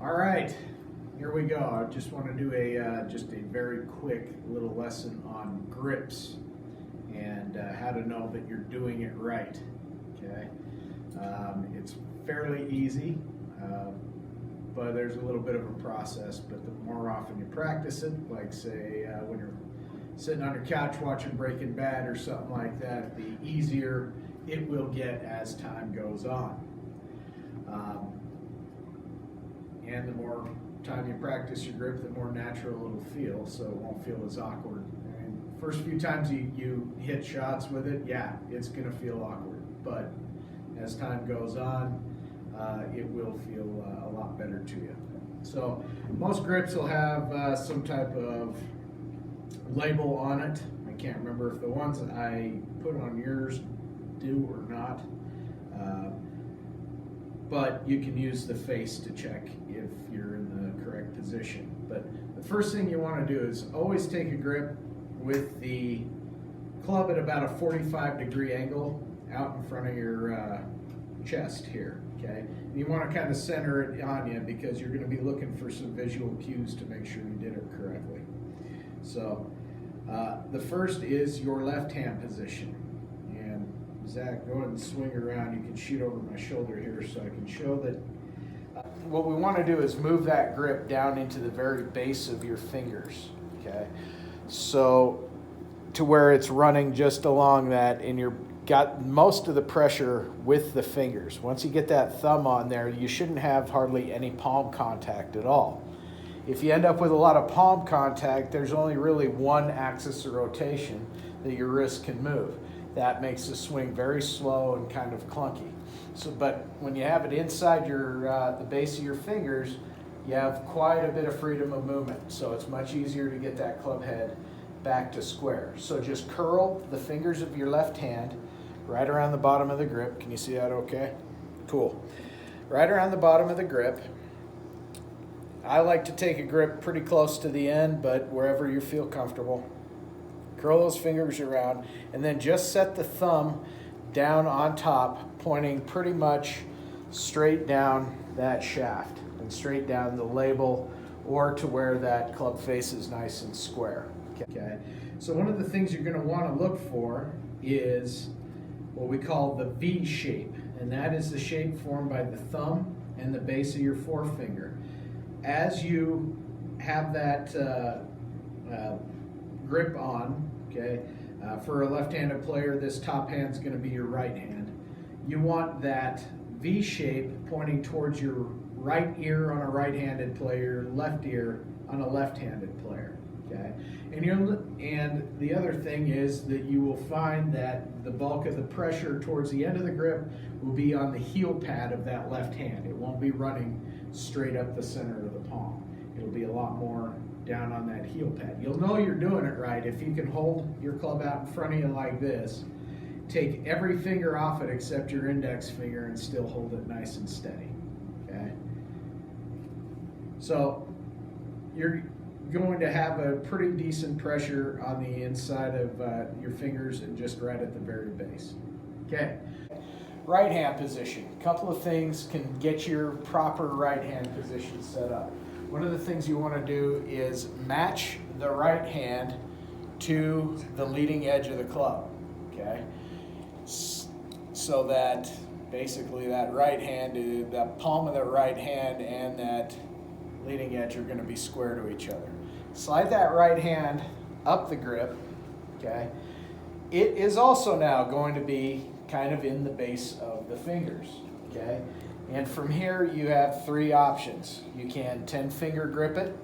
All right, here we go. I just want to do just a very quick little lesson on grips and how to know that you're doing it right. Okay, it's fairly easy, but there's a little bit of a process. But the more often you practice it, like say when you're sitting on your couch watching Breaking Bad or something like that, the easier it will get as time goes on. And the more time you practice your grip, the more natural it'll feel, so it won't feel as awkward. And first few times you hit shots with it, yeah, it's going to feel awkward. But as time goes on, it will feel a lot better to you. So most grips will have some type of label on it. I can't remember if the ones that I put on yours do or not. But you can use the face to check if you're in the correct position. But the first thing you want to do is always take a grip with the club at about a 45-degree angle out in front of your chest here, okay? And you want to kind of center it on you because you're going to be looking for some visual cues to make sure you did it correctly. So the first is your left hand position. Zach, go ahead and swing around. You can shoot over my shoulder here so I can show that. What we want to do is move that grip down into the very base of your fingers, okay? So to where it's running just along that, and you've got most of the pressure with the fingers. Once you get that thumb on there, you shouldn't have hardly any palm contact at all. If you end up with a lot of palm contact, there's only really one axis of rotation that your wrist can move. That makes the swing very slow and kind of clunky. So, but when you have it inside your the base of your fingers, you have quite a bit of freedom of movement. So it's much easier to get that club head back to square. So just curl the fingers of your left hand right around the bottom of the grip. Can you see that okay? Cool. Right around the bottom of the grip. I like to take a grip pretty close to the end, but wherever you feel comfortable. Curl those fingers around, and then just set the thumb down on top, pointing pretty much straight down that shaft and straight down the label or to where that club face is nice and square. Okay. So one of the things you're going to want to look for is what we call the V shape, and that is the shape formed by the thumb and the base of your forefinger. As you have that grip on, okay, for a left-handed player, this top hand is going to be your right hand. You want that V shape pointing towards your right ear on a right-handed player, left ear on a left-handed player, okay? And the other thing is that you will find that the bulk of the pressure towards the end of the grip will be on the heel pad of that left hand. It won't be running straight up the center of the palm. It'll be a lot more down on that heel pad. You'll know you're doing it right if you can hold your club out in front of you like this, take every finger off it except your index finger and still hold it nice and steady, okay? So you're going to have a pretty decent pressure on the inside of your fingers and just right at the very base. Okay, right hand position. A couple of things can get your proper right hand position set up. One of the things you want to do is match the right hand to the leading edge of the club, okay? So that basically that right hand, the palm of the right hand and that leading edge are going to be square to each other. Slide that right hand up the grip, okay? It is also now going to be kind of in the base of the fingers, okay? And from here you have three options. You can 10-finger grip it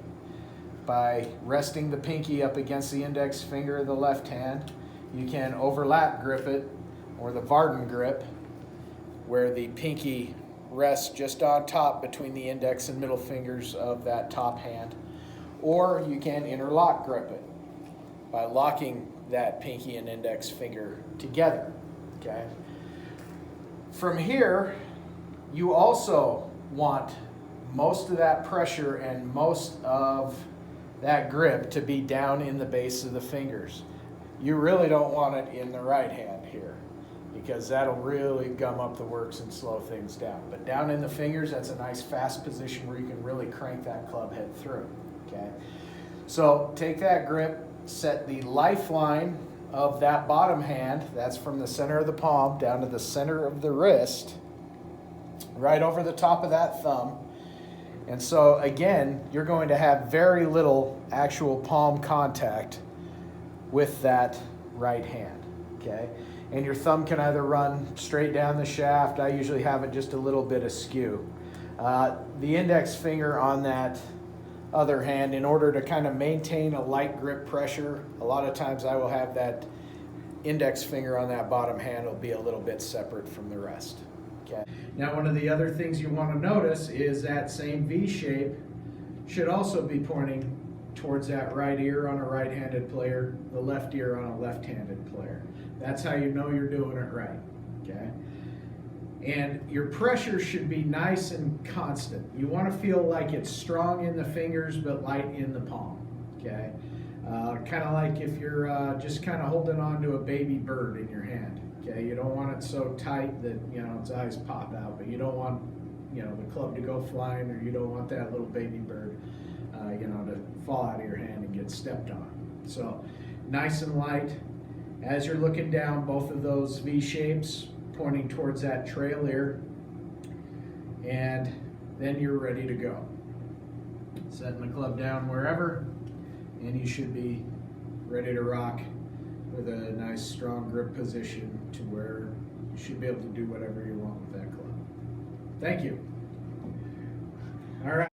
by resting the pinky up against the index finger of the left hand. You can overlap grip it, or the Varden grip, where the pinky rests just on top between the index and middle fingers of that top hand. Or you can interlock grip it by locking that pinky and index finger together, okay? From here, you also want most of that pressure and most of that grip to be down in the base of the fingers. You really don't want it in the right hand here. because that'll really gum up the works and slow things down. But down in the fingers, that's a nice fast position where you can really crank that club head through, okay? So take that grip, set the lifeline of that bottom hand, that's from the center of the palm down to the center of the wrist, right over the top of that thumb. And so again, you're going to have very little actual palm contact with that right hand, okay? And your thumb can either run straight down the shaft. I usually have it just a little bit askew. The index finger on that other hand, in order to kind of maintain a light grip pressure, a lot of times I will have that index finger on that bottom hand will be a little bit separate from the rest. Okay. Now, one of the other things you want to notice is that same V shape should also be pointing towards that right ear on a right-handed player, the left ear on a left-handed player. That's how you know you're doing it right, okay? And your pressure should be nice and constant. You want to feel like it's strong in the fingers but light in the palm, okay? Kind of like if you're just kind of holding on to a baby bird in your hand, okay? You don't want it so tight that, you know, its eyes pop out, but you don't want, you know, the club to go flying, or you don't want that little baby bird, you know, to fall out of your hand and get stepped on. So nice and light. As you're looking down, both of those V shapes pointing towards that trail ear, and then you're ready to go. Setting the club down wherever, and you should be ready to rock with a nice strong grip position to where you should be able to do whatever you want with that club. Thank you. All right.